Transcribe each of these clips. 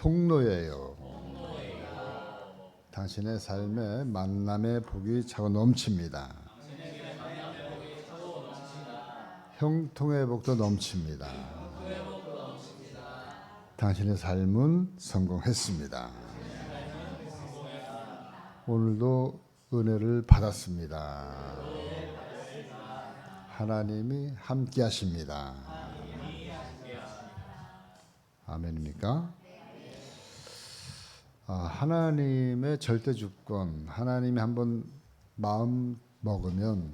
통로예요. 당신의 삶에 만남의 복이 차고 넘칩니다. 형통의 복도 넘칩니다. 당신의 삶은 성공했습니다. 오늘도 은혜를 받았습니다. 하나님이 함께 하십니다. 아멘입니까? 하나님의 절대 주권, 하나님이 한번 마음 먹으면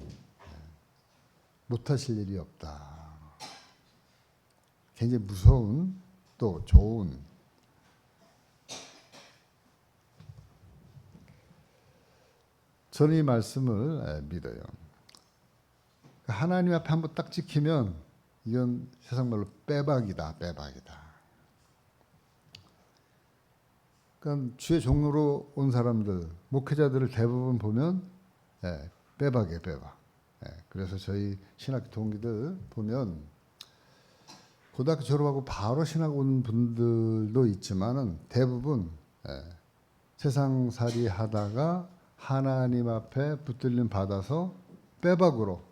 못하실 일이 없다. 굉장히 무서운 또 좋은 저는 이 말씀을 믿어요. 하나님 앞에 한번 딱 찍히면 이건 세상 말로 빼박이다. 그러니까 주의 종로로 온 사람들, 목회자들을 대부분 보면 빼박이에요. 그래서 저희 신학교 동기들 보면 고등학교 졸업하고 바로 신학 온 분들도 있지만은 대부분 세상살이 하다가 하나님 앞에 붙들림 받아서 빼박으로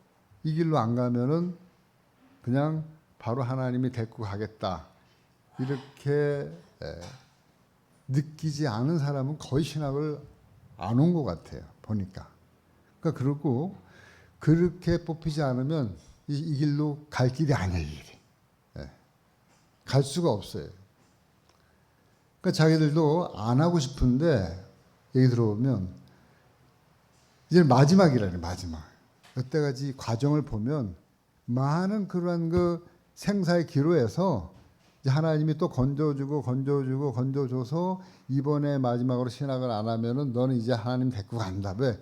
이 길로 안 가면은 그냥 바로 하나님이 데리고 가겠다 이렇게 느끼지 않은 사람은 거의 신학을 안 온 것 같아요. 보니까. 그러니까 그리고 그렇게 뽑히지 않으면 이 길로 갈 길이 아니에요. 이 길이. 갈 수가 없어요. 그러니까 자기들도 안 하고 싶은데 얘기 들어보면 이제 마지막이라네. 마지막. 여태까지 과정을 보면 많은 그러한 그 생사의 기로에서 이제 하나님이 또 건져줘서 이번에 마지막으로 신학을 안 하면은 너는 이제 하나님 데리고 간다. 왜?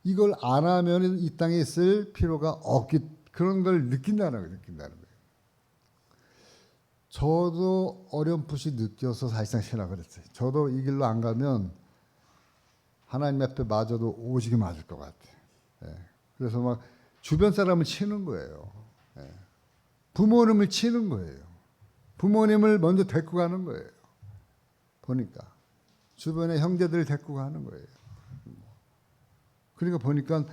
이걸 안 하면은 이 땅에 있을 필요가 없기 그런 걸 느낀다는 거예요. 저도 어렴풋이 느껴서 사실상 신학을 했어요. 저도 이 길로 안 가면 하나님 앞에 맞아도 오지게 맞을 것 같아요. 그래서 막 주변 사람을 치는 거예요. 부모님을 치는 거예요. 부모님을 먼저 데리고 가는 거예요. 보니까 주변에 형제들 데리고 가는 거예요. 그러니까 보니까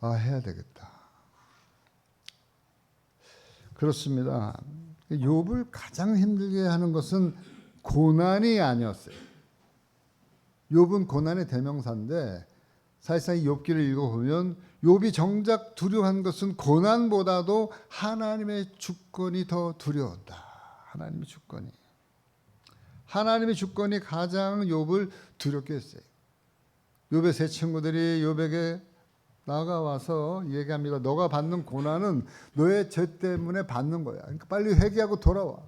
해야 되겠다. 그렇습니다. 욥을 가장 힘들게 하는 것은 고난이 아니었어요. 욥은 고난의 대명사인데 사실상 이 욥기를 읽어보면 욥이 정작 두려워한 것은 고난보다도 하나님의 주권이 더 두려웠다. 하나님의 주권이 가장 욥을 두렵게 했어요. 욥의 세 친구들이 욥에게 나가와서 얘기합니다. 너가 받는 고난은 너의 죄 때문에 받는 거야. 그러니까 빨리 회개하고 돌아와.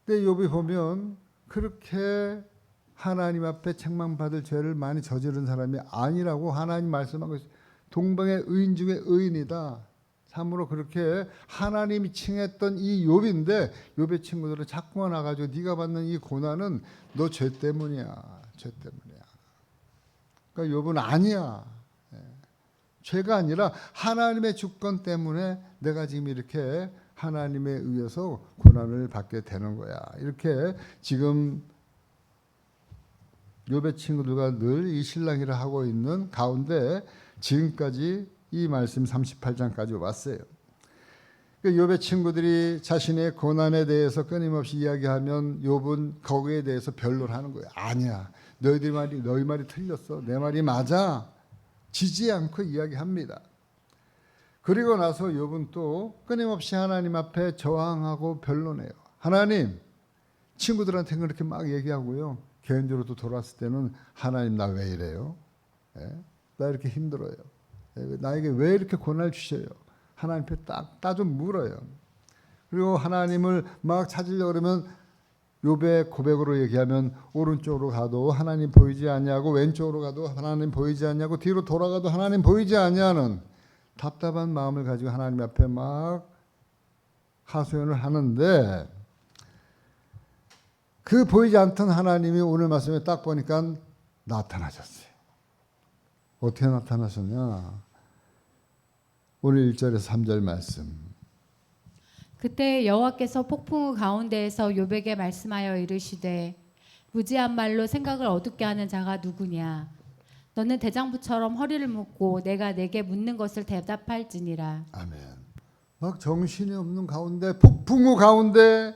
근데 욥이 보면 그렇게 하나님 앞에 책망받을 죄를 많이 저지른 사람이 아니라고 하나님 말씀한 것이 동방의 의인 중에 의인이다. 참으로 그렇게 하나님이 칭했던 이 욥인데 욥의 친구들은 자꾸만 와가지고 네가 받는 이 고난은 너 죄 때문이야. 그러니까 욥은 아니야. 죄가 아니라 하나님의 주권 때문에 내가 지금 이렇게 하나님에 의해서 고난을 받게 되는 거야. 이렇게 지금 욥의 친구들과 늘 이 실랑이를 하고 있는 가운데 지금까지 이 말씀 38장까지 왔어요. 욥의 친구들이 자신의 고난에 대해서 끊임없이 이야기하면 욥은 거기에 대해서 변론을 하는 거예요. 아니야. 너희 말이 틀렸어. 내 말이 맞아. 지지 않고 이야기합니다. 그리고 나서 욥은 또 끊임없이 하나님 앞에 저항하고 변론해요. 하나님, 친구들한테 그렇게 막 얘기하고요. 개인적으로도 돌아왔을 때는 하나님 나 왜 이래요? 나 이렇게 힘들어요. 나에게 왜 이렇게 고난을 주셔요? 하나님 앞에 따 좀 물어요. 그리고 하나님을 막 찾으려고 그러면 욥의 고백으로 얘기하면 오른쪽으로 가도 하나님 보이지 않냐고 왼쪽으로 가도 하나님 보이지 않냐고 뒤로 돌아가도 하나님 보이지 않냐는 답답한 마음을 가지고 하나님 앞에 막 하소연을 하는데 그 보이지 않던 하나님이 오늘 말씀에 딱 보니까 나타나셨어요. 어떻게 나타나셨냐? 오늘 1절에서 3절 말씀. 그때 여호와께서 폭풍우 가운데에서 욥에게 말씀하여 이르시되 무지한 말로 생각을 어둡게 하는 자가 누구냐? 너는 대장부처럼 허리를 묶고 내가 내게 묻는 것을 대답할지니라. 아멘. 막 정신이 없는 가운데 폭풍우 가운데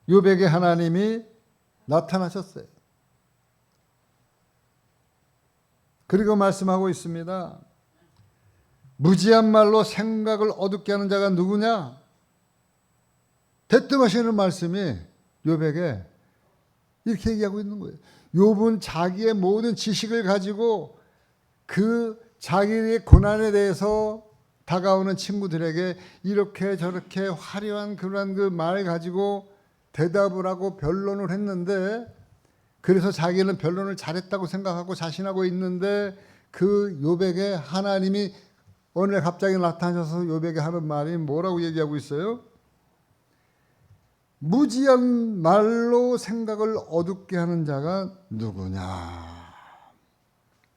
욥에게 하나님이 나타나셨어요. 그리고 말씀하고 있습니다. 무지한 말로 생각을 어둡게 하는 자가 누구냐? 대뜸하시는 말씀이 욥에게 이렇게 얘기하고 있는 거예요. 욥은 자기의 모든 지식을 가지고 그 자기의 고난에 대해서 다가오는 친구들에게 이렇게 저렇게 화려한 그런 그 말 가지고 대답을 하고 변론을 했는데, 그래서 자기는 변론을 잘했다고 생각하고 자신하고 있는데, 그 욥에게 하나님이 어느 날 갑자기 나타나셔서 욥에게 하는 말이 뭐라고 얘기하고 있어요? 무지한 말로 생각을 어둡게 하는 자가 누구냐?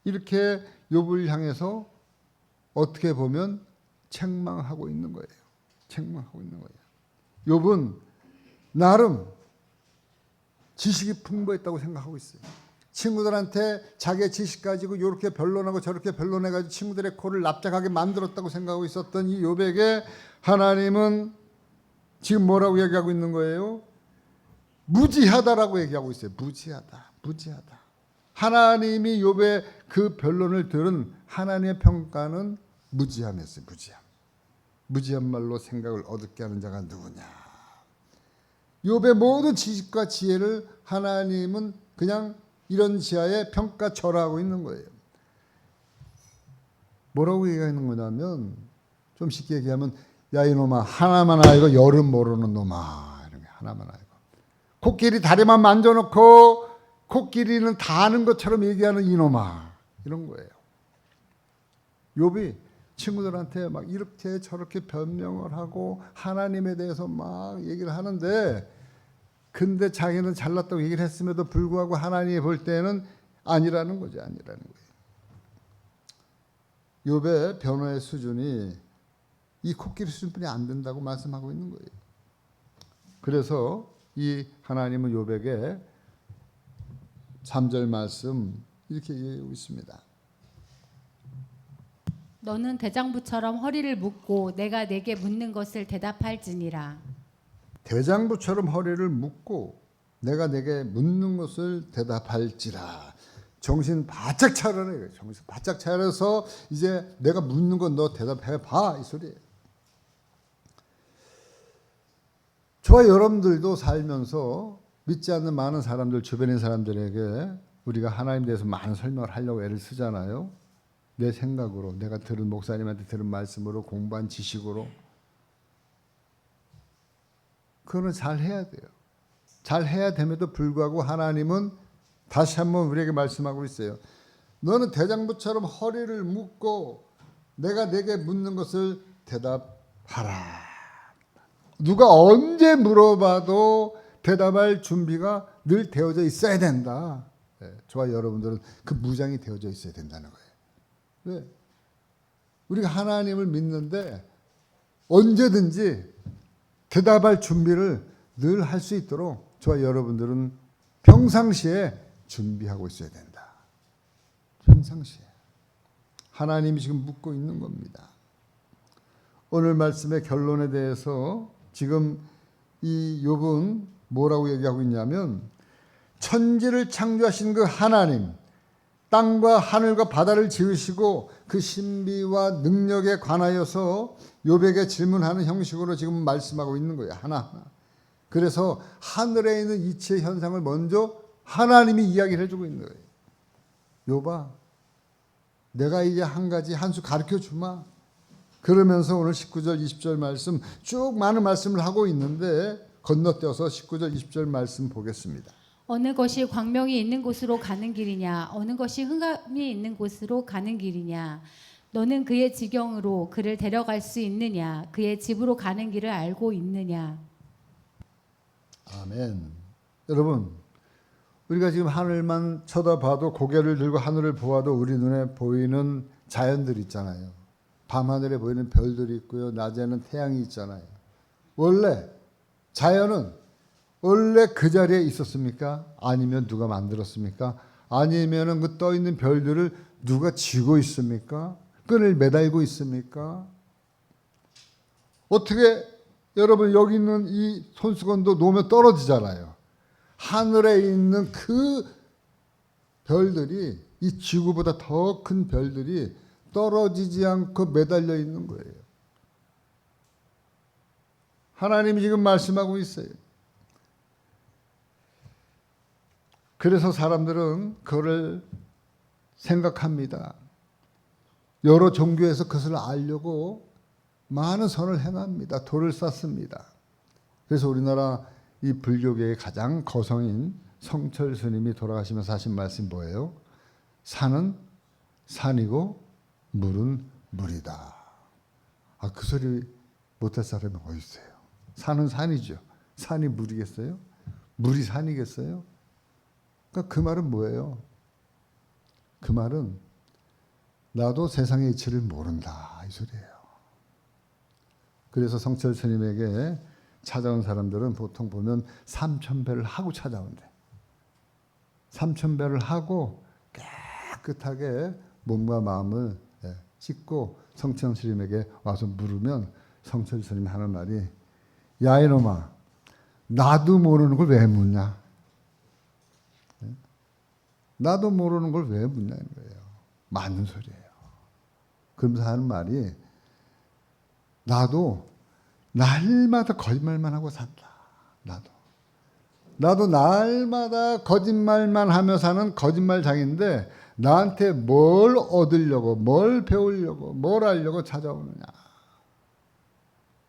이렇게 욥을 향해서 어떻게 보면 책망하고 있는 거예요. 책망하고 있는 거예요. 욥은 나름 지식이 풍부했다고 생각하고 있어요. 친구들한테 자기의 지식 가지고 이렇게 변론하고 저렇게 변론해가지고 친구들의 코를 납작하게 만들었다고 생각하고 있었던 이 욥에게 하나님은 지금 뭐라고 얘기하고 있는 거예요? 무지하다라고 얘기하고 있어요. 무지하다. 무지하다. 하나님이 욥의 그 변론을 들은 하나님의 평가는 무지함이었어요. 무지함. 무지한 말로 생각을 어둡게 하는 자가 누구냐? 욥의 모든 지식과 지혜를 하나님은 그냥 이런 지하에 평가절하하고 있는 거예요. 뭐라고 얘기하는 거냐면, 좀 쉽게 얘기하면 야 이놈아, 하나만 알고 열은 모르는 놈아, 이런 게 하나만 알고 코끼리 다리만 만져놓고 코끼리는 다 아는 것처럼 얘기하는 이놈아, 이런 거예요. 욥이 친구들한테 막 이렇게 저렇게 변명을 하고 하나님에 대해서 막 얘기를 하는데, 근데 자기는 잘났다고 얘기를 했음에도 불구하고 하나님이 볼 때는 아니라는 거죠. 아니라는 거예요. 욥의 변호의 수준이 이 코끼리 수준뿐이 안 된다고 말씀하고 있는 거예요. 그래서 이 하나님은 욥에게 3절 말씀 이렇게 얘기하고 있습니다. 너는 대장부처럼 허리를 묶고 내가 내게 묻는 것을 대답할지니라. 대장부처럼 허리를 묶고 내가 내게 묻는 것을 대답할지라. 정신 바짝 차려라. 정신 바짝 차려서 이제 내가 묻는 건 너 대답해봐, 이 소리예요. 저와 여러분들도 살면서 믿지 않는 많은 사람들, 주변의 사람들에게 우리가 하나님에 대해서 많은 설명을 하려고 애를 쓰잖아요. 내 생각으로, 내가 들은 목사님한테 들은 말씀으로, 공부한 지식으로. 그거는 잘 해야 돼요. 잘 해야 됨에도 불구하고 하나님은 다시 한번 우리에게 말씀하고 있어요. 너는 대장부처럼 허리를 묶고 내가 내게 묻는 것을 대답하라. 누가 언제 물어봐도 대답할 준비가 늘 되어져 있어야 된다. 저와 여러분들은 그 무장이 되어져 있어야 된다는 거예요. 왜? 우리가 하나님을 믿는데 언제든지 대답할 준비를 늘 할 수 있도록 저와 여러분들은 평상시에 준비하고 있어야 된다. 평상시에. 하나님이 지금 묻고 있는 겁니다. 오늘 말씀의 결론에 대해서 지금 이 욥은 뭐라고 얘기하고 있냐면, 천지를 창조하신 그 하나님, 땅과 하늘과 바다를 지으시고 그 신비와 능력에 관하여서 욥에게 질문하는 형식으로 지금 말씀하고 있는 거예요. 하나하나. 그래서 하늘에 있는 이치의 현상을 먼저 하나님이 이야기를 해주고 있는 거예요. 욥아, 내가 이제 한 가지 한 수 가르쳐 주마. 그러면서 오늘 19절 20절 말씀 쭉 많은 말씀을 하고 있는데, 건너뛰어서 19절 20절 말씀 보겠습니다. 어느 것이 광명이 있는 곳으로 가는 길이냐, 어느 것이 흑암이 있는 곳으로 가는 길이냐. 너는 그의 지경으로 그를 데려갈 수 있느냐, 그의 집으로 가는 길을 알고 있느냐. 아멘. 여러분, 우리가 지금 하늘만 쳐다봐도, 고개를 들고 하늘을 보아도 우리 눈에 보이는 자연들 있잖아요. 밤하늘에 보이는 별들이 있고요, 낮에는 태양이 있잖아요. 원래 자연은 원래 그 자리에 있었습니까? 아니면 누가 만들었습니까? 아니면은 그 떠 있는 별들을 누가 쥐고 있습니까? 끈을 매달고 있습니까? 어떻게 여러분 여기 있는 이 손수건도 놓으면 떨어지잖아요. 하늘에 있는 그 별들이 이 지구보다 더 큰 별들이 떨어지지 않고 매달려 있는 거예요. 하나님이 지금 말씀하고 있어요. 그래서 사람들은 그거를 생각합니다. 여러 종교에서 그것을 알려고 많은 선을 행합니다. 돌을 쌓습니다. 그래서 우리나라 이 불교계의 가장 거성인 성철 스님이 돌아가시면서 하신 말씀이 뭐예요? 산은 산이고 물은 물이다. 아, 그 소리 못할 사람이 어디 있어요? 산은 산이죠. 산이 물이겠어요? 물이 산이겠어요? 그러니까 그 말은 뭐예요? 그 말은 나도 세상의 이치를 모른다 이 소리예요. 그래서 성철 스님에게 찾아온 사람들은 보통 보면 3,000배를 하고 찾아온대. 3,000배를 하고 깨끗하게 몸과 마음을 씻고 성철 스님에게 와서 물으면 성철 스님이 하는 말이 야 이놈아 나도 모르는 걸 왜 묻냐? 나도 모르는 걸 왜 묻냐는 거예요. 맞는 소리예요. 그러면서 하는 말이 나도 날마다 거짓말만 하고 산다. 나도 날마다 거짓말만 하며 사는 거짓말장인데 나한테 뭘 얻으려고 뭘 배우려고 뭘 하려고 찾아오느냐.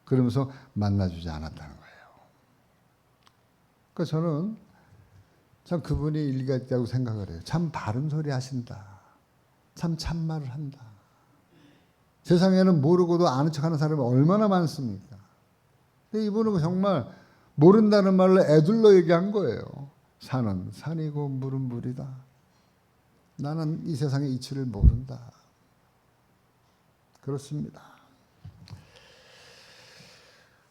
그러면서 만나주지 않았다는 거예요. 그러니까 저는 참 그분이 일리가 있다고 생각을 해요. 참 바른 소리 하신다. 참 참말을 한다. 세상에는 모르고도 아는 척하는 사람이 얼마나 많습니까? 근데 이분은 정말 모른다는 말로 애둘러 얘기한 거예요. 산은 산이고 물은 물이다. 나는 이 세상의 이치를 모른다. 그렇습니다.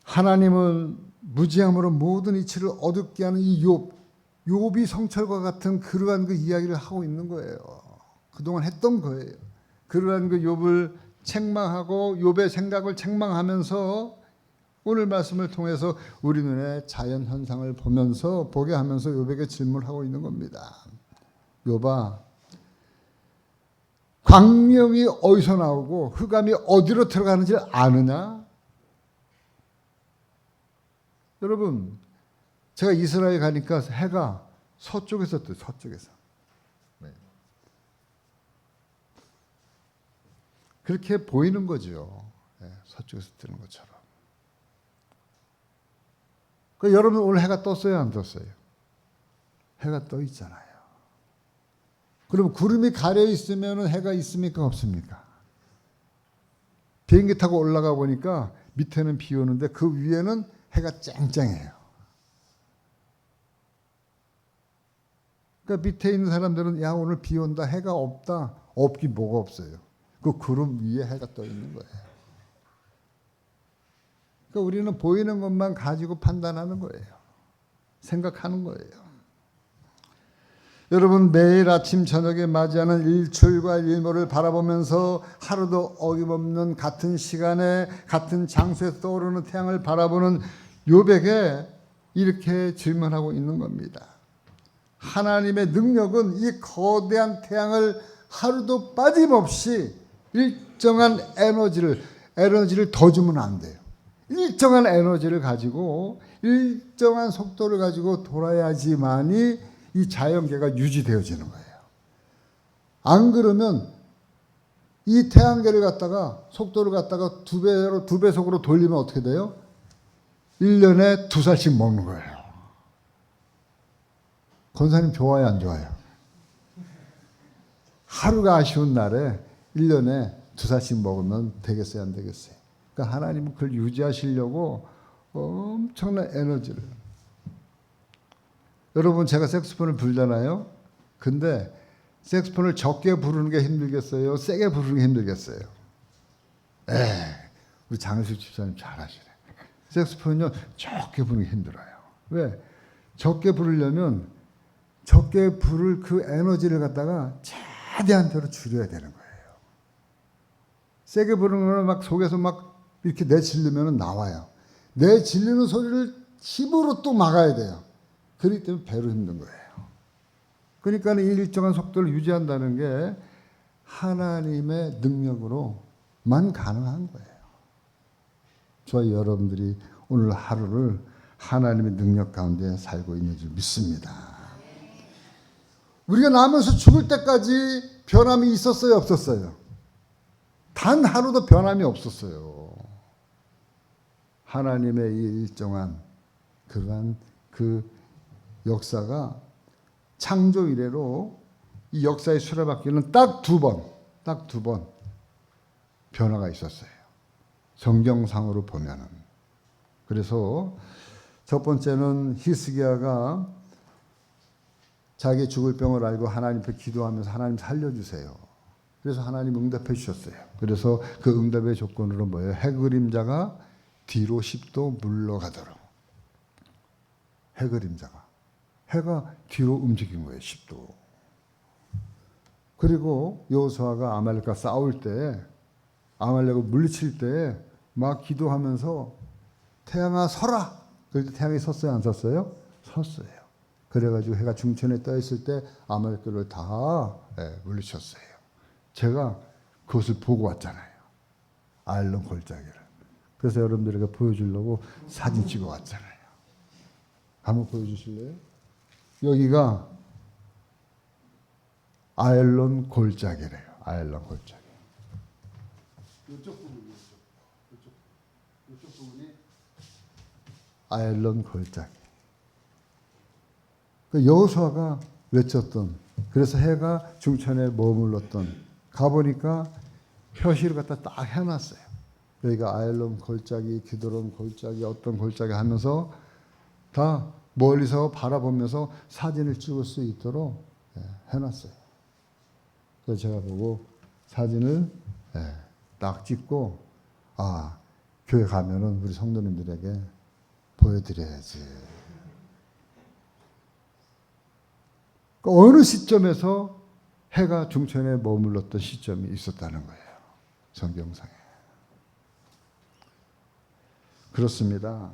하나님은 무지함으로 모든 이치를 어둡게 하는 이 욥이 성철과 같은 그러한 그 이야기를 하고 있는 거예요. 그동안 했던 거예요. 그러한 그 욥을 책망하고 욥의 생각을 책망하면서 오늘 말씀을 통해서 우리 눈에 자연 현상을 보면서 보게 하면서 욥에게 질문하고 있는 겁니다. 욥아, 광명이 어디서 나오고 흑암이 어디로 들어가는지 아느냐? 여러분, 제가 이스라엘 가니까 해가 서쪽에서 떠요. 서쪽에서. 네. 그렇게 보이는 거죠. 네, 서쪽에서 뜨는 것처럼. 그러니까 여러분 오늘 해가 떴어요, 안 떴어요? 해가 떠 있잖아요. 그럼 구름이 가려 있으면 해가 있습니까, 없습니까? 비행기 타고 올라가 보니까 밑에는 비 오는데 그 위에는 해가 쨍쨍해요. 그러니까 밑에 있는 사람들은 야 오늘 비 온다, 해가 없다. 없긴 뭐가 없어요. 그 구름 위에 해가 떠 있는 거예요. 그러니까 우리는 보이는 것만 가지고 판단하는 거예요. 생각하는 거예요. 여러분 매일 아침 저녁에 맞이하는 일출과 일몰을 바라보면서 하루도 어김없는 같은 시간에 같은 장소에서 떠오르는 태양을 바라보는 욥에게 이렇게 질문하고 있는 겁니다. 하나님의 능력은 이 거대한 태양을 하루도 빠짐없이 일정한 에너지를 더 주면 안 돼요. 일정한 에너지를 가지고 일정한 속도를 가지고 돌아야지만이 이 자연계가 유지되어지는 거예요. 안 그러면 이 태양계를 갖다가 속도를 갖다가 두 배속으로 돌리면 어떻게 돼요? 1년에 2살씩 먹는 거예요. 권사님 좋아요, 안 좋아요? 하루가 아쉬운 날에 1년에 2살씩 먹으면 되겠어요, 안 되겠어요? 그러니까 하나님은 그걸 유지하시려고 엄청난 에너지를. 여러분 제가 색소폰을 불잖아요. 근데 색소폰을 적게 부르는 게 힘들겠어요? 세게 부르는 게 힘들겠어요? 우리 장혜숙 집사님 잘하시네. 색소폰은요 적게 부르기 힘들어요. 왜? 적게 부르려면 적게 부를 그 에너지를 갖다가 최대한 대로 줄여야 되는 거예요. 세게 부르는 거는 막 속에서 막 이렇게 내질르면 나와요. 내질르는 소리를 힘으로 또 막아야 돼요. 그렇기 때문에 배로 힘든 거예요. 그러니까 이 일정한 속도를 유지한다는 게 하나님의 능력으로만 가능한 거예요. 저희 여러분들이 오늘 하루를 하나님의 능력 가운데 살고 있는 줄 믿습니다. 우리가 나면서 죽을 때까지 변함이 있었어요, 없었어요? 단 하루도 변함이 없었어요. 하나님의 이 일정한 그러한 그 역사가 창조 이래로 이 역사의 수레바퀴는 딱 두 번 변화가 있었어요. 성경상으로 보면은. 그래서 첫 번째는 히스기야가 자기 죽을 병을 알고 하나님 앞에 기도하면서 하나님 살려주세요. 그래서 하나님 응답해 주셨어요. 그래서 그 응답의 조건으로 뭐예요? 해 그림자가 뒤로 10도 물러가도록. 해 그림자가. 해가 뒤로 움직인 거예요. 10도. 그리고 여호수아가 아말렉과 싸울 때 아말렉을 물리칠 때 막 기도하면서 태양아 서라. 그럴 때 태양이 섰어요? 안 섰어요? 섰어요. 그래가지고 해가 중천에 떠 있을 때 아말렉을 다 물리쳤어요. 제가 그것을 보고 왔잖아요. 아엘론 골짜기를. 그래서 여러분들에게 보여주려고 사진 찍어 왔잖아요. 한번 보여주실래요? 여기가 아엘론 골짜기래요. 아엘론 골짜기. 이쪽 부분이 이쪽 부분이 아엘론 골짜기. 그 여호수아가 외쳤던, 그래서 해가 중천에 머물렀던, 가보니까 표시를 갖다 딱 해놨어요. 여기가 아엘론 골짜기, 기드론 골짜기, 어떤 골짜기 하면서 다 멀리서 바라보면서 사진을 찍을 수 있도록 해놨어요. 그래서 제가 보고 사진을 딱 찍고, 아, 교회 가면은 우리 성도님들에게 보여드려야지. 어느 시점에서 해가 중천에 머물렀던 시점이 있었다는 거예요. 성경상에. 그렇습니다.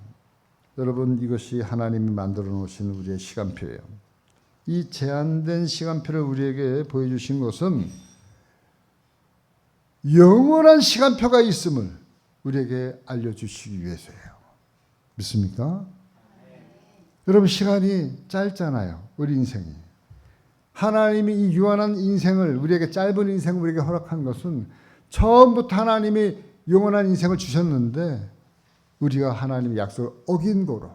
여러분, 이것이 하나님이 만들어 놓으신 우리의 시간표예요. 이 제한된 시간표를 우리에게 보여주신 것은 영원한 시간표가 있음을 우리에게 알려주시기 위해서예요. 믿습니까? 여러분, 시간이 짧잖아요. 우리 인생이. 하나님이 이 유한한 인생을, 우리에게 짧은 인생을 우리에게 허락한 것은 처음부터 하나님이 영원한 인생을 주셨는데 우리가 하나님의 약속을 어긴 거로.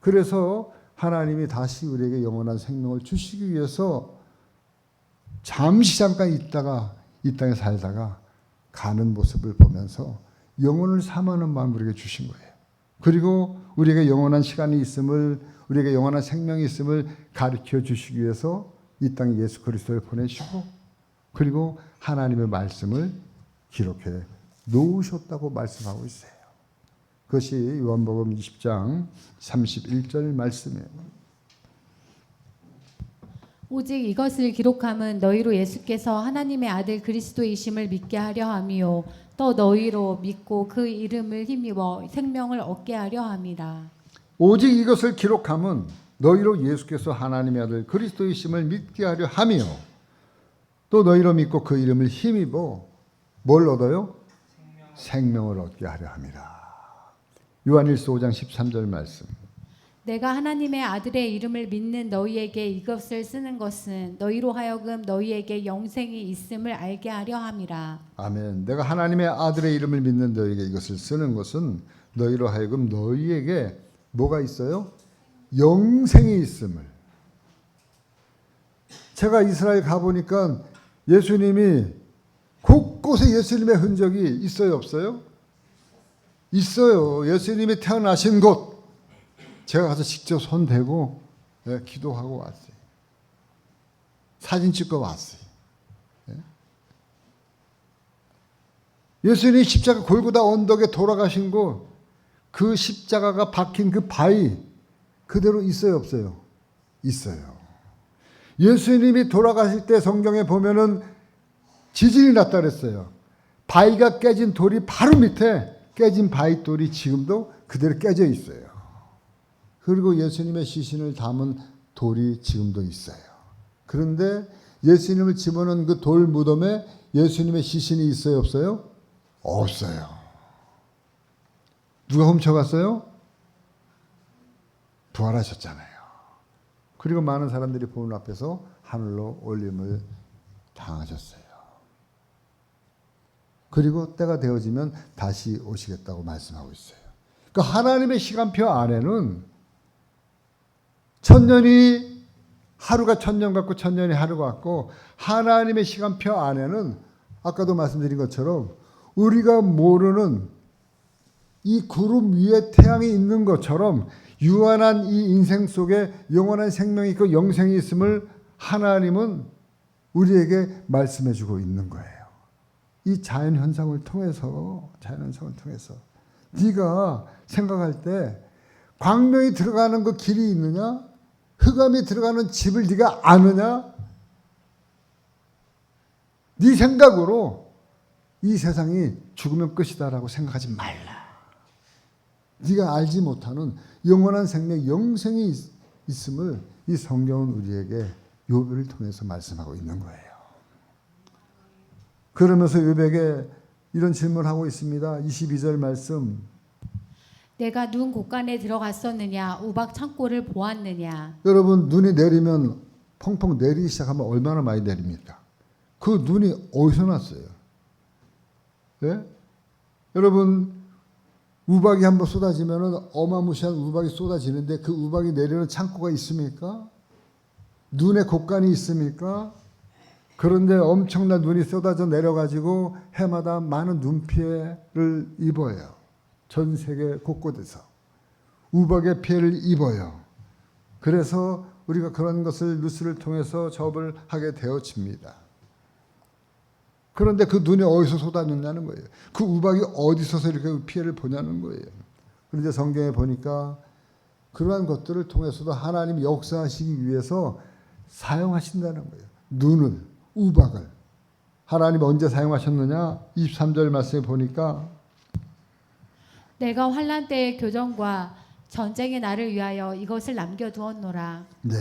그래서 하나님이 다시 우리에게 영원한 생명을 주시기 위해서 잠깐 있다가 이 땅에 살다가 가는 모습을 보면서 영혼을 삼하는 마음을 우리에게 주신 거예요. 그리고 우리에게 영원한 시간이 있음을, 우리에게 영원한 생명이 있음을 가르쳐 주시기 위해서 이 땅에 예수 그리스도를 보내시고, 그리고 하나님의 말씀을 기록해 놓으셨다고 말씀하고 있어요. 그것이 요한복음 20장 31절 말씀이에요. 오직 이것을 기록함은 너희로 예수께서 하나님의 아들 그리스도이심을 믿게 하려 함이요 또 너희로 믿고 그 이름을 힘입어 생명을 얻게 하려 함이라. 오직 이것을 기록함은 너희로 예수께서 하나님의 아들 그리스도이심을 믿게 하려 함이요 또 너희로 믿고 그 이름을 힘입어 뭘 얻어요? 생명을 얻게 하려 함이라. 요한일서 5장 13절 말씀. 내가 하나님의 아들의 이름을 믿는 너희에게 이것을 쓰는 것은 너희로 하여금 너희에게 영생이 있음을 알게 하려 함이라. 아멘. 내가 하나님의 아들의 이름을 믿는 너희에게 이것을 쓰는 것은 너희로 하여금 너희에게 뭐가 있어요? 영생이 있음을. 제가 이스라엘 가보니까 예수님이 곳곳에 예수님의 흔적이 있어요, 없어요? 있어요. 예수님이 태어나신 곳 제가 가서 직접 손 대고 기도하고 왔어요. 사진 찍고 왔어요. 예수님이 십자가 골고다 언덕에 돌아가신 곳, 그 십자가가 박힌 그 바위 그대로 있어요, 없어요? 있어요. 예수님이 돌아가실 때 성경에 보면은 지진이 났다 그랬어요. 바위가 깨진 돌이 바로 밑에 깨진 바위 돌이 지금도 그대로 깨져 있어요. 그리고 예수님의 시신을 담은 돌이 지금도 있어요. 그런데 예수님을 집어넣은 그 돌 무덤에 예수님의 시신이 있어요, 없어요? 없어요. 누가 훔쳐갔어요? 부활하셨잖아요. 그리고 많은 사람들이 보는 앞에서 하늘로 올림을 당하셨어요. 그리고 때가 되어지면 다시 오시겠다고 말씀하고 있어요. 그러니까 하나님의 시간표 안에는 천년이 하루가 천년 같고 천년이 하루 같고, 하나님의 시간표 안에는 아까도 말씀드린 것처럼 우리가 모르는 이 구름 위에 태양이 있는 것처럼 유한한 이 인생 속에 영원한 생명이 있고 영생이 있음을 하나님은 우리에게 말씀해 주고 있는 거예요. 이 자연현상을 통해서 네가 생각할 때 광명이 들어가는 그 길이 있느냐? 흑암이 들어가는 집을 네가 아느냐? 네 생각으로 이 세상이 죽으면 끝이다라고 생각하지 말라. 네가 알지 못하는 영원한 생명, 영생이 있음을 이 성경은 우리에게 욥을 통해서 말씀하고 있는 거예요. 그러면서 욥에게 이런 질문을 하고 있습니다. 22절 말씀. 내가 눈 곳간에 들어갔었느냐 우박 창고를 보았느냐. 여러분, 눈이 내리면 펑펑 내리기 시작하면 얼마나 많이 내립니까? 그 눈이 어디서 났어요? 예? 여러분, 우박이 한번 쏟아지면 어마무시한 우박이 쏟아지는데 그 우박이 내리는 창고가 있습니까? 눈의 곳간이 있습니까? 그런데 엄청난 눈이 쏟아져 내려가지고 해마다 많은 눈 피해를 입어요. 전 세계 곳곳에서 우박의 피해를 입어요. 그래서 우리가 그런 것을 뉴스를 통해서 접을 하게 되어집니다. 그런데 그 눈이 어디서 쏟아졌냐는 거예요. 그 우박이 어디서 이렇게 피해를 보냐는 거예요. 그런데 성경에 보니까 그러한 것들을 통해서도 하나님이 역사하시기 위해서 사용하신다는 거예요. 눈을, 우박을. 하나님 언제 사용하셨느냐? 23절 말씀에 보니까 내가 환난 때의 교정과 전쟁의 날을 위하여 이것을 남겨두었노라. 네.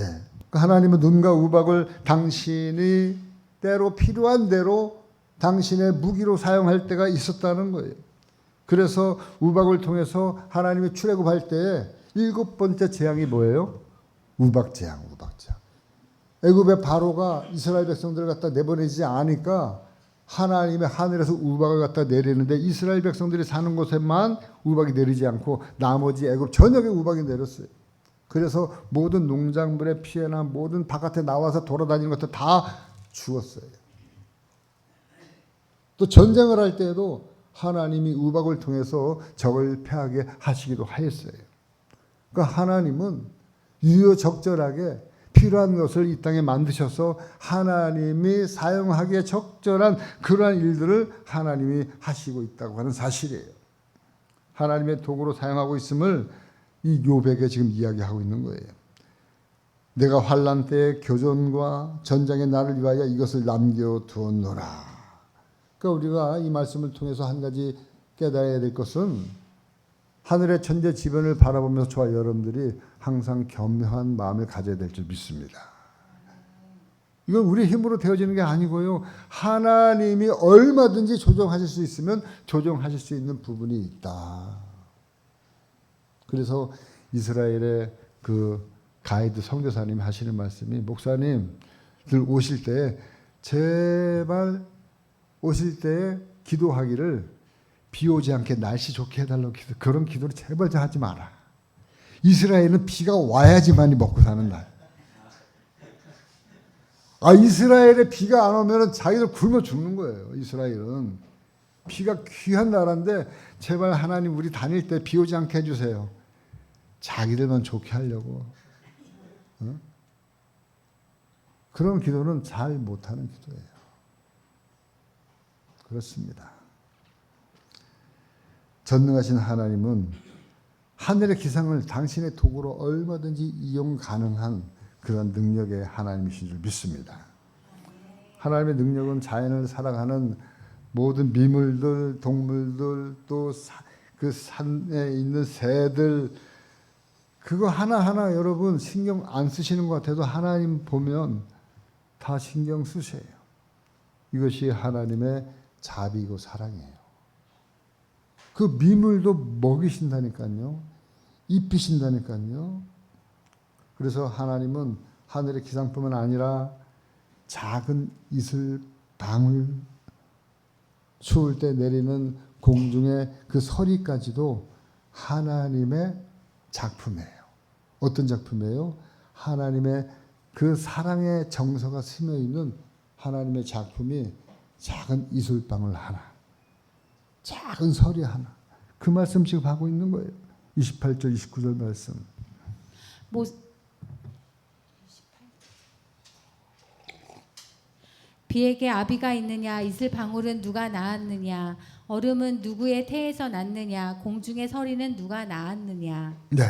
하나님은 눈과 우박을 당신이 때로 필요한 대로 당신의 무기로 사용할 때가 있었다는 거예요. 그래서 우박을 통해서 하나님이 출애굽할 때에 7번째 재앙이 뭐예요? 우박재앙. 애굽의 바로가 이스라엘 백성들을 갖다 내보내지 않으니까 하나님의 하늘에서 우박을 갖다 내리는데 이스라엘 백성들이 사는 곳에만 우박이 내리지 않고 나머지 애굽 전역에 우박이 내렸어요. 그래서 모든 농작물의 피해나 모든 바깥에 나와서 돌아다니는 것도 다 죽었어요. 또 전쟁을 할 때에도 하나님이 우박을 통해서 적을 패하게 하시기도 하였어요. 그러니까 하나님은 유효적절하게 필요한 것을 이 땅에 만드셔서 하나님이 사용하기에 적절한 그러한 일들을 하나님이 하시고 있다고 하는 사실이에요. 하나님의 도구로 사용하고 있음을 이 욥에게 지금 이야기하고 있는 거예요. 내가 환난 때의 교전과 전쟁의 날을 위하여 이것을 남겨두었노라. 그러니까 우리가 이 말씀을 통해서 한 가지 깨달아야 될 것은 하늘의 천재 지변을 바라보면서 저와 여러분들이 항상 겸허한 마음을 가져야 될 줄 믿습니다. 이건 우리의 힘으로 되어지는 게 아니고요. 하나님이 얼마든지 조정하실 수 있으면 조정하실 수 있는 부분이 있다. 그래서 이스라엘의 그 가이드 선교사님이 하시는 말씀이 목사님들 오실 때 제발 오실 때 기도하기를 비 오지 않게 날씨 좋게 해달라고 그런 기도를 제발 좀 하지 마라. 이스라엘은 비가 와야지만이 먹고 사는 날. 이스라엘에 비가 안 오면 자기들 굶어 죽는 거예요. 이스라엘은. 비가 귀한 나라인데 제발 하나님 우리 다닐 때 비 오지 않게 해주세요. 자기들만 좋게 하려고. 그런 기도는 잘 못하는 기도예요. 그렇습니다. 전능하신 하나님은 하늘의 기상을 당신의 도구로 얼마든지 이용 가능한 그런 능력의 하나님이신 줄 믿습니다. 하나님의 능력은 자연을 살아가는 모든 미물들, 동물들, 또 그 산에 있는 새들, 그거 하나하나 여러분 신경 안 쓰시는 것 같아도 하나님 보면 다 신경 쓰세요. 이것이 하나님의 자비이고 사랑이에요. 그 미물도 먹이신다니까요. 입히신다니까요. 그래서 하나님은 하늘의 기상뿐만 아니라 작은 이슬 방울, 추울 때 내리는 공중의 그 서리까지도 하나님의 작품이에요. 어떤 작품이에요? 하나님의 그 사랑의 정서가 스며 있는 하나님의 작품이 작은 이슬방울 하나, 작은 서리 하나. 그 말씀 지금 하고 있는 거예요. 28절, 29절 말씀. 비에게 아비가 있느냐? 이슬 방울은 누가 낳았느냐? 얼음은 누구의 태에서 났느냐? 공중의 서리는 누가 낳았느냐? 네.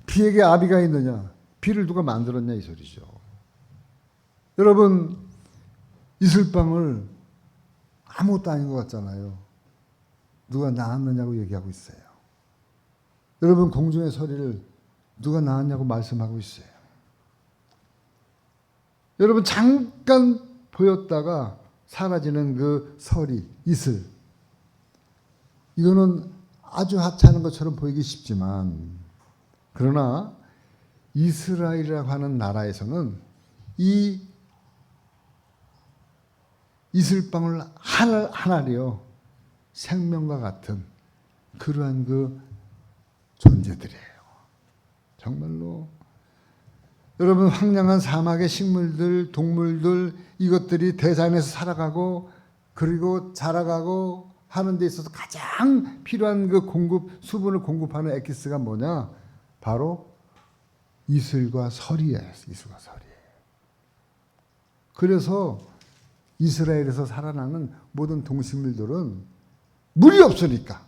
비에게 아비가 있느냐? 비를 누가 만들었냐 이 소리죠. 여러분, 이슬방울 아무것도 아닌 것 같잖아요. 누가 낳았느냐고 얘기하고 있어요. 여러분, 공중의 서리를 누가 낳았냐고 말씀하고 있어요. 여러분, 잠깐 보였다가 사라지는 그 서리, 이슬. 이거는 아주 하찮은 것처럼 보이기 쉽지만, 그러나 이스라엘이라고 하는 나라에서는 이 이슬방울 하나리요, 생명과 같은 그러한 그 존재들이에요. 정말로 여러분, 황량한 사막의 식물들, 동물들, 이것들이 대자연에서 살아가고 그리고 자라가고 하는 데 있어서 가장 필요한 그 수분을 공급하는 엑기스가 뭐냐? 바로 이슬과 설이에요. 이슬과 설이. 그래서 이스라엘에서 살아나는 모든 동식물들은 물이 없으니까,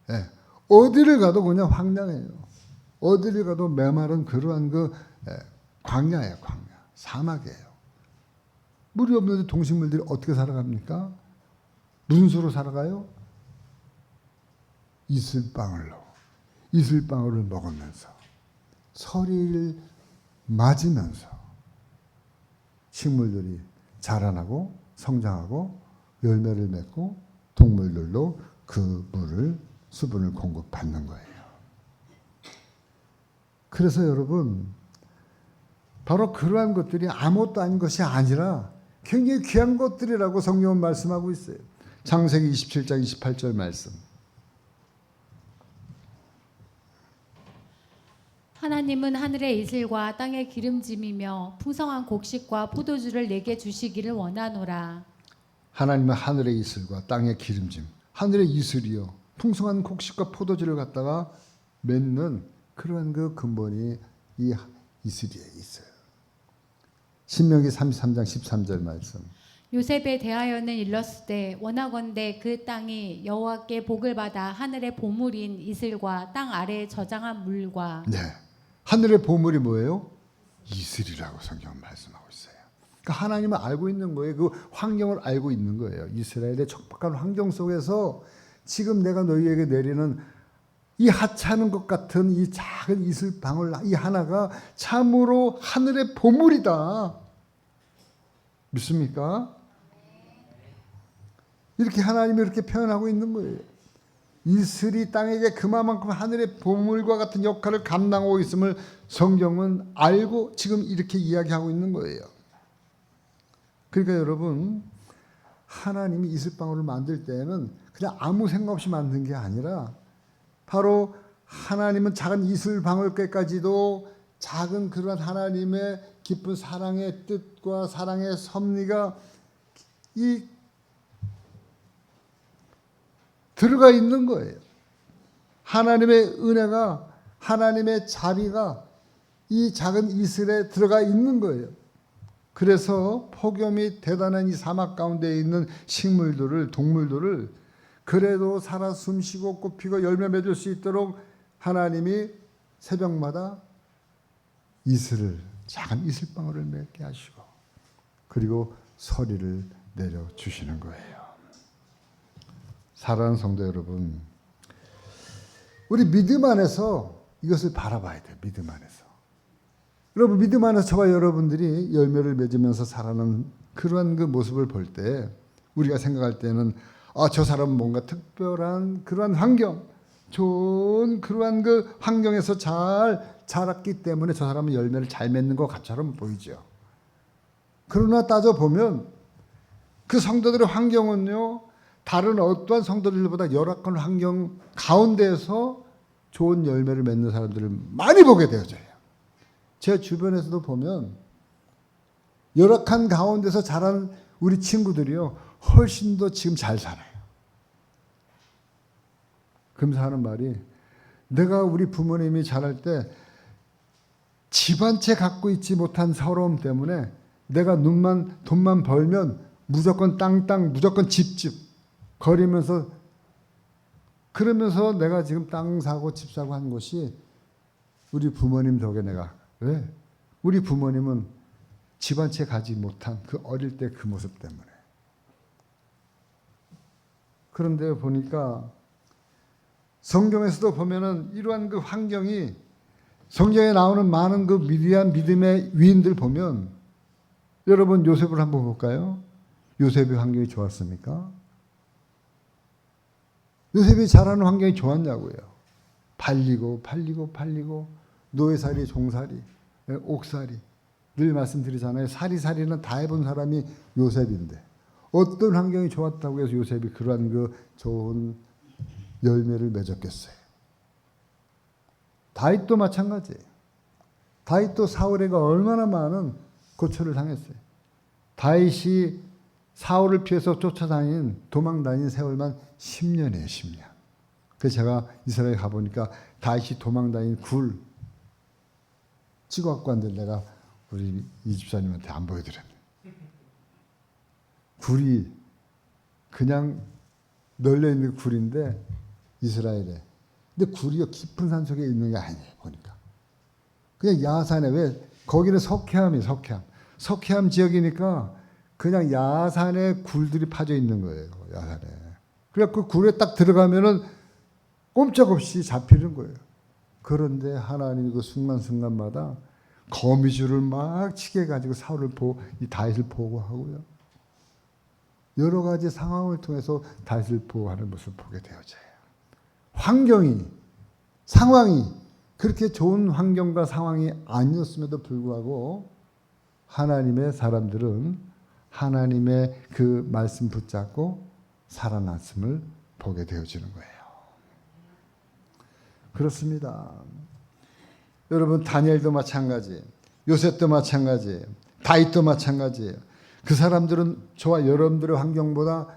예, 어디를 가도 그냥 황량해요. 어디를 가도 메마른 그러한 그 광야예요. 광야. 사막이에요. 물이 없는데 동식물들이 어떻게 살아갑니까? 무슨 수로 살아가요? 이슬방울로. 이슬방울을 먹으면서 서리를 맞으면서 식물들이 자라나고 성장하고 열매를 맺고 동물들도 그 물을, 수분을 공급받는 거예요. 그래서 여러분, 바로 그러한 것들이 아무것도 아닌 것이 아니라 굉장히 귀한 것들이라고 성경은 말씀하고 있어요. 창세기 27장 28절 말씀. 하나님은 하늘의 이슬과 땅의 기름짐이며 풍성한 곡식과 포도주를 내게 주시기를 원하노라. 하나님은 하늘의 이슬과 땅의 기름짐, 하늘의 이슬이요, 풍성한 곡식과 포도주를 갖다가 맺는 그런 그 근본이 이 이슬이에요. 이슬. 신명기 33장 13절 말씀. 요셉에 대하여는 일렀으되 원하건대 그 땅이 여호와께 복을 받아 하늘의 보물인 이슬과 땅 아래에 저장한 물과. 네, 하늘의 보물이 뭐예요? 이슬이라고 성경은 말씀하고 있어요. 그러니까 하나님은 알고 있는 거예요. 그 환경을 알고 있는 거예요. 이스라엘의 척박한 환경 속에서 지금 내가 너희에게 내리는 이 하찮은 것 같은 이 작은 이슬 방울 이 하나가 참으로 하늘의 보물이다. 믿습니까? 이렇게 하나님이 이렇게 표현하고 있는 거예요. 이슬이 땅에게 그만큼 하늘의 보물과 같은 역할을 감당하고 있음을 성경은 알고 지금 이렇게 이야기하고 있는 거예요. 그러니까 여러분, 하나님이 이슬방울을 만들 때에는 그냥 아무 생각 없이 만든 게 아니라 바로 하나님은 작은 이슬방울까지도 작은 그런 하나님의 깊은 사랑의 뜻과 사랑의 섭리가 이 들어가 있는 거예요. 하나님의 은혜가, 하나님의 자비가 이 작은 이슬에 들어가 있는 거예요. 그래서 폭염이 대단한 이 사막 가운데 있는 식물들을, 동물들을 그래도 살아 숨쉬고 꽃피고 열매 맺을 수 있도록 하나님이 새벽마다 작은 이슬방울을 맺게 하시고 그리고 서리를 내려주시는 거예요. 사랑하는 성도 여러분, 우리 믿음 안에서 이것을 바라봐야 돼요. 믿음 안에서. 여러분, 믿음 안에서 저와 여러분들이 열매를 맺으면서 살아가는 그러한 그 모습을 볼 때 우리가 생각할 때는 저 사람은 뭔가 특별한 그러한 환경, 좋은 그러한 그 환경에서 잘 자랐기 때문에 저 사람은 열매를 잘 맺는 것처럼 보이죠. 그러나 따져보면 그 성도들의 환경은요, 다른 어떠한 성도들보다 열악한 환경 가운데에서 좋은 열매를 맺는 사람들을 많이 보게 되어져요. 제 주변에서도 보면 열악한 가운데서 자란 우리 친구들이요, 훨씬 더 지금 잘 살아요. 그러면서 하는 말이, 내가 우리 부모님이 자랄 때 집 한 채 갖고 있지 못한 서러움 때문에 내가 돈만 벌면 무조건 땅, 무조건 집 거리면서, 그러면서 내가 지금 땅 사고 집 사고 한 것이 우리 부모님 덕에 내가, 왜? 우리 부모님은 집 한 채 가지 못한 그 어릴 때 그 모습 때문에. 그런데 보니까 성경에서도 보면은 이러한 그 환경이, 성경에 나오는 많은 그 위대한 믿음의 위인들 보면, 여러분 요셉을 한번 볼까요? 요셉의 환경이 좋았습니까? 요셉이 자라는 환경이 좋았냐고요. 팔리고 노예살이, 종살이, 옥살이, 늘 말씀드리잖아요. 사리사리는 다 해본 사람이 요셉인데 어떤 환경이 좋았다고 해서 요셉이 그러한 그 좋은 열매를 맺었겠어요. 다윗도 마찬가지예요. 다윗도 사울에게 얼마나 많은 고초를 당했어요. 다윗이 사울을 피해서 도망다닌 세월만 10년이에요. 10년. 그래서 제가 이스라엘 가보니까 다윗이 도망다닌 굴 찍어갖고 왔는데 내가 우리 이 집사님한테 안 보여드렸네. 굴이 그냥 널려있는 굴인데 이스라엘에. 근데 굴이 깊은 산 속에 있는 게 아니에요. 보니까. 그냥 야산에, 왜? 거기는 석회암 지역이니까 그냥 야산에 굴들이 파져 있는 거예요. 야산에. 그래서 그 굴에 딱 들어가면은 꼼짝없이 잡히는 거예요. 그런데 하나님이 그 순간순간마다 거미줄을 막 치게 가지고 이 다윗을 보호하고요. 여러 가지 상황을 통해서 다윗을 보호하는 모습을 보게 되어져요. 상황이 그렇게 좋은 환경과 상황이 아니었음에도 불구하고 하나님의 사람들은 하나님의 그 말씀 붙잡고 살아났음을 보게 되어지는 거예요. 그렇습니다. 여러분, 다니엘도 마찬가지, 요셉도 마찬가지, 다윗도 마찬가지예요. 그 사람들은 저와 여러분들의 환경보다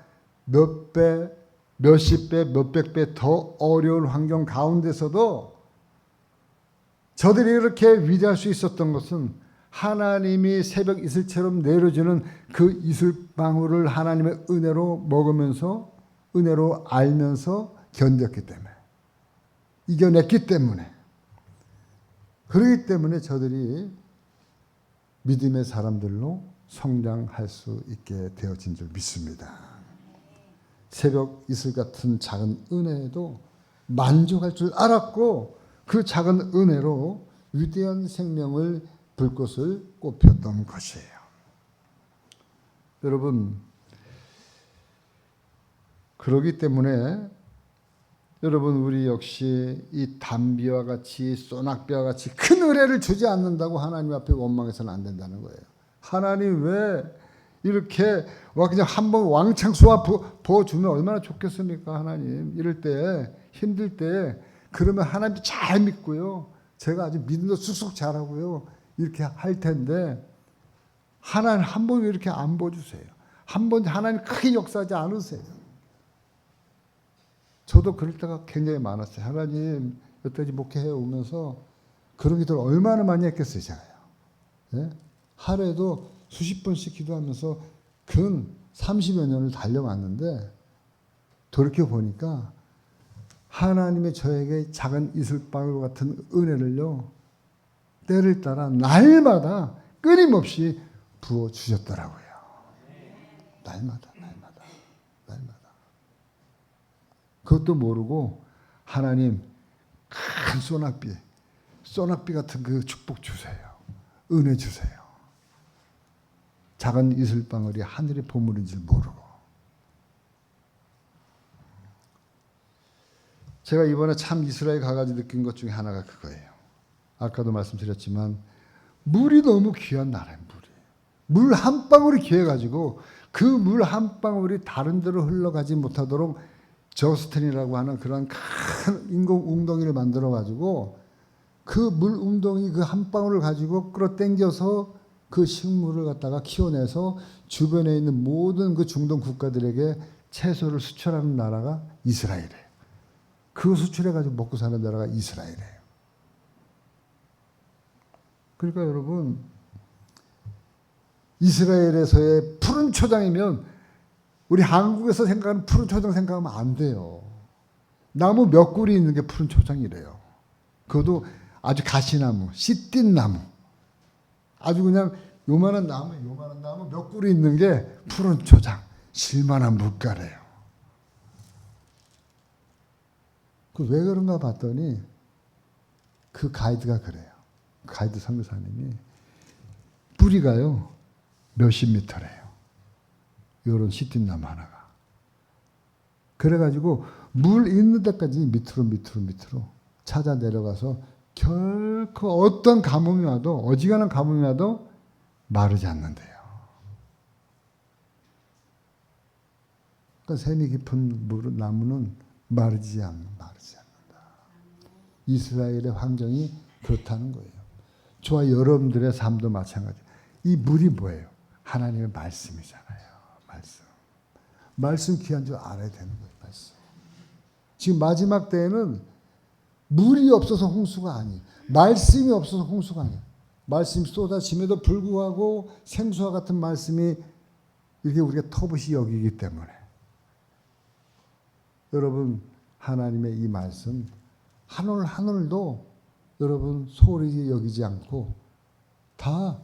몇 배, 몇십 배, 몇백 배 더 어려운 환경 가운데서도 저들이 이렇게 위대할 수 있었던 것은 하나님이 새벽 이슬처럼 내려주는 그 이슬방울을 하나님의 은혜로 먹으면서, 은혜로 알면서 견뎠기 때문에, 이겨냈기 때문에, 그렇기 때문에 저들이 믿음의 사람들로 성장할 수 있게 되어진 줄 믿습니다. 새벽 이슬 같은 작은 은혜에도 만족할 줄 알았고 그 작은 은혜로 위대한 생명을 불꽃을 꽃폈던 것이에요. 여러분, 그러기 때문에 여러분, 우리 역시 이 담비와 같이 소낙비와 같이 큰 은혜를 주지 않는다고 하나님 앞에 원망해서는 안 된다는 거예요. 하나님 왜 이렇게 그냥 한번 왕창 쏘아 부어주면 얼마나 좋겠습니까? 하나님 이럴 때, 힘들 때, 그러면 하나님도 잘 믿고요, 제가 아주 믿음도 쑥쑥 잘하고요, 이렇게 할 텐데 하나님 한 번 왜 이렇게 안 보여주세요? 한 번 하나님 크게 역사하지 않으세요? 저도 그럴 때가 굉장히 많았어요. 하나님 여태까지 목회해 오면서 그런 기도를 얼마나 많이 했겠어요, 제가요. 예? 하루에도 수십 번씩 기도하면서 근 30여 년을 달려왔는데 돌이켜 보니까 하나님의 저에게 작은 이슬방울 같은 은혜를요, 때를 따라 날마다 끊임없이 부어 주셨더라고요. 날마다. 그것도 모르고 하나님 큰 소낙비 같은 그 축복 주세요. 은혜 주세요. 작은 이슬방울이 하늘의 보물인 줄 모르고. 제가 이번에 참 이스라엘 가가지고 느낀 것 중에 하나가 그거예요. 아까도 말씀드렸지만 물이 너무 귀한 나라예요. 물 한 방울이 귀해가지고 그 물 한 방울이 다른 데로 흘러가지 못하도록 저스틴이라고 하는 그런 큰 인공 웅덩이를 만들어가지고 그 물 웅덩이 그 한 방울을 가지고 끌어당겨서 그 식물을 갖다가 키워내서 주변에 있는 모든 그 중동 국가들에게 채소를 수출하는 나라가 이스라엘이에요. 그 수출해가지고 먹고 사는 나라가 이스라엘이에요. 그러니까 여러분, 이스라엘에서의 푸른 초장이면 우리 한국에서 생각하는 푸른 초장 생각하면 안 돼요. 나무 몇 그루 있는 게 푸른 초장이래요. 그것도 아주 가시나무, 씨띤 나무. 아주 그냥 요만한 나무 몇 그루 있는 게 푸른 초장. 실만한 물가래요. 그 왜 그런가 봤더니 그 가이드가 그래요. 가이드 선교사님이 뿌리가요 몇십 미터래요. 이런 씨띤 나무 하나가. 그래가지고 물 있는 데까지 밑으로 찾아 내려가서 결코 어떤 가뭄이 와도, 어지간한 가뭄이 와도 마르지 않는데요. 그러니까 샘이 깊은 나무는 마르지 않는다. 이스라엘의 환경이 그렇다는 거예요. 저와 여러분들의 삶도 마찬가지. 이 물이 뭐예요? 하나님의 말씀이잖아요. 말씀 귀한 줄 알아야 되는 거예요. 말씀. 지금 마지막 때에는 물이 없어서 홍수가 아니에요. 말씀이 없어서 홍수가 아니에요. 말씀이 쏟아짐에도 불구하고 생수와 같은 말씀이 이렇게 우리가 터부시 여기기 때문에 여러분, 하나님의 이 말씀 하늘도 여러분 소홀히 여기지 않고 다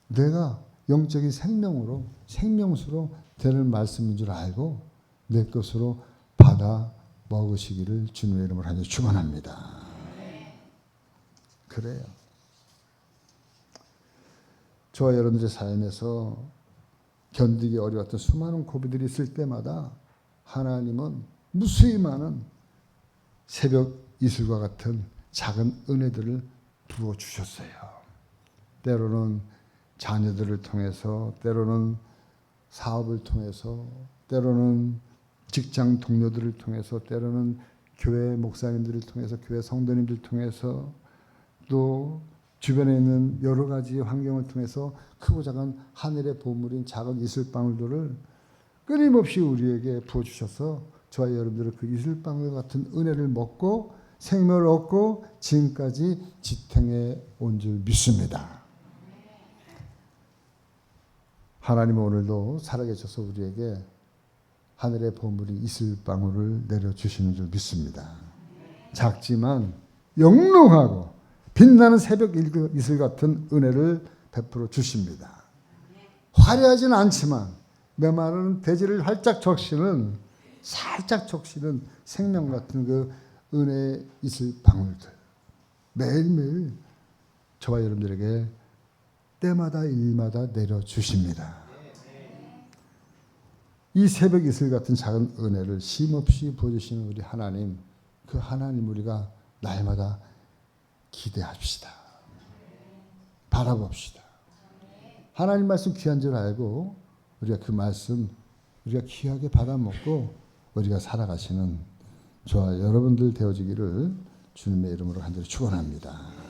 내가 영적인 생명수로 되는 말씀인 줄 알고 내 것으로 받아 먹으시기를 주님의 이름으로 하여 축원합니다. 그래요. 저와 여러분들의 삶에서 견디기 어려웠던 수많은 고비들이 있을 때마다 하나님은 무수히 많은 새벽 이슬과 같은 작은 은혜들을 부어주셨어요. 때로는 자녀들을 통해서, 때로는 사업을 통해서, 때로는 직장 동료들을 통해서, 때로는 교회 목사님들을 통해서, 교회 성도님들을 통해서, 또 주변에 있는 여러 가지 환경을 통해서 크고 작은 하늘의 보물인 작은 이슬방울들을 끊임없이 우리에게 부어주셔서 저와 여러분들은 그 이슬방울 같은 은혜를 먹고 생명을 얻고 지금까지 지탱해 온 줄 믿습니다. 하나님은 오늘도 살아계셔서 우리에게 하늘의 보물인 이슬방울을 내려주시는 줄 믿습니다. 작지만 영롱하고 빛나는 새벽 이슬 같은 은혜를 베풀어 주십니다. 화려하지는 않지만 메마른 대지를 살짝 적시는 생명 같은 그 은혜의 이슬 방울들 매일매일 저와 여러분들에게 때마다 일마다 내려주십니다. 이 새벽 이슬 같은 작은 은혜를 쉼없이 부어주시는 우리 하나님, 그 하나님 우리가 날마다 기대합시다. 바라봅시다. 하나님 말씀 귀한 줄 알고 우리가 그 말씀 우리가 귀하게 받아먹고 우리가 살아가시는 저와 여러분들 되어지기를 주님의 이름으로 간절히 축원합니다.